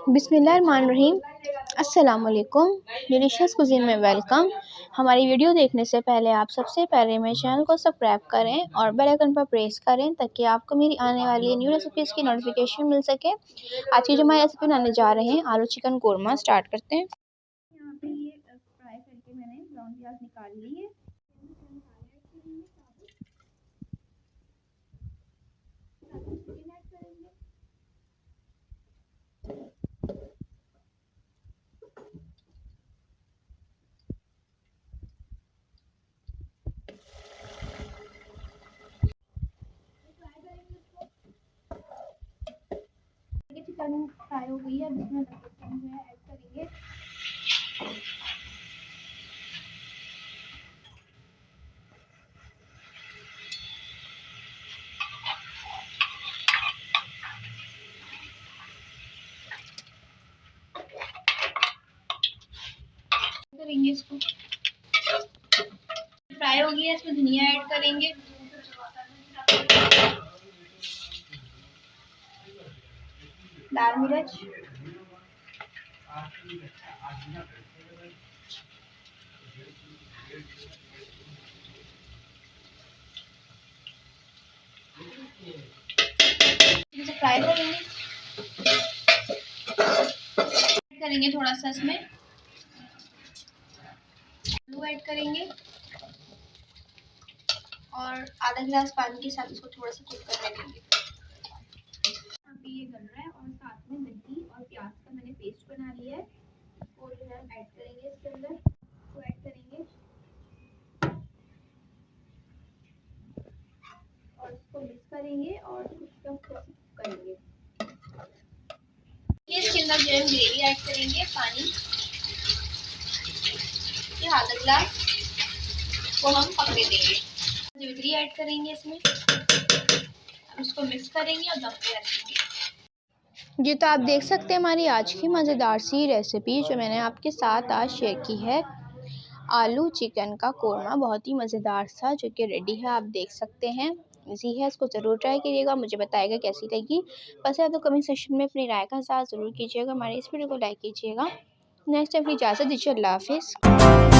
बिस्मिल्लाहिर्रहमानिर्रहीम। अस्सलामुअलैकुम। Delicious cuisine में वेलकम। हमारी वीडियो देखने से पहले आप सबसे पहले मेरे चैनल को सब्सक्राइब करें और बेल आइकन पर प्रेस करें ताकि आपको मेरी आने वाली न्यू रेसिपीज़ की नोटिफिकेशन मिल सके। आज की जो हमारी रेसिपी बनाने जा रहे हैं आलू चिकन कोरमा। स्टार्ट करते हैं। यहाँ पे ये फ्राई करके मैंने ब्राउन प्याज निकाल ली है। चिकन फ्राई हो गई है, इसमें हम जो है ऐड करेंगे इसको। फ्राई हो गया, इसमें धनिया ऐड करेंगे, लाल मिर्च, इसे फ्राई करेंगे थोड़ा सा। इसमें आलू ऐड करेंगे और आधा गिलास पानी के साथ इसको थोड़ा सा कुक करने देंगे। यहाँ पे ये गल रहा है और साथ में दही और प्याज का मैंने पेस्ट बना लिया है, वो जो है ऐड करेंगे इसके अंदर। तो ऐड करेंगे और इसको मिक्स करेंगे और इसको कुक करेंगे। इसके अंदर जो है ग्रेवी ऐड करेंगे, पानी ये आधा गिलास को हम पकने देंगे। जवित्री ऐड करेंगे इसमें, उसको मिक्स करेंगे और दम पे रखेंगे। जी तो आप देख सकते हैं हमारी आज की मज़ेदार सी रेसिपी जो मैंने आपके साथ आज शेयर की है, आलू चिकन का कोरमा। बहुत ही मज़ेदार सा जो कि रेडी है, आप देख सकते हैं। इजी है, इसको ज़रूर ट्राई करिएगा, मुझे बताइएगा कैसी लगी। बस है तो कमेंट सेक्शन में अपनी राय का साथ ज़रूर कीजिएगा। हमारी इस वीडियो को लाइक कीजिएगा। नेक्स्ट टाइम की इजाज़त दीजिए। अल्लाह हाफिज़।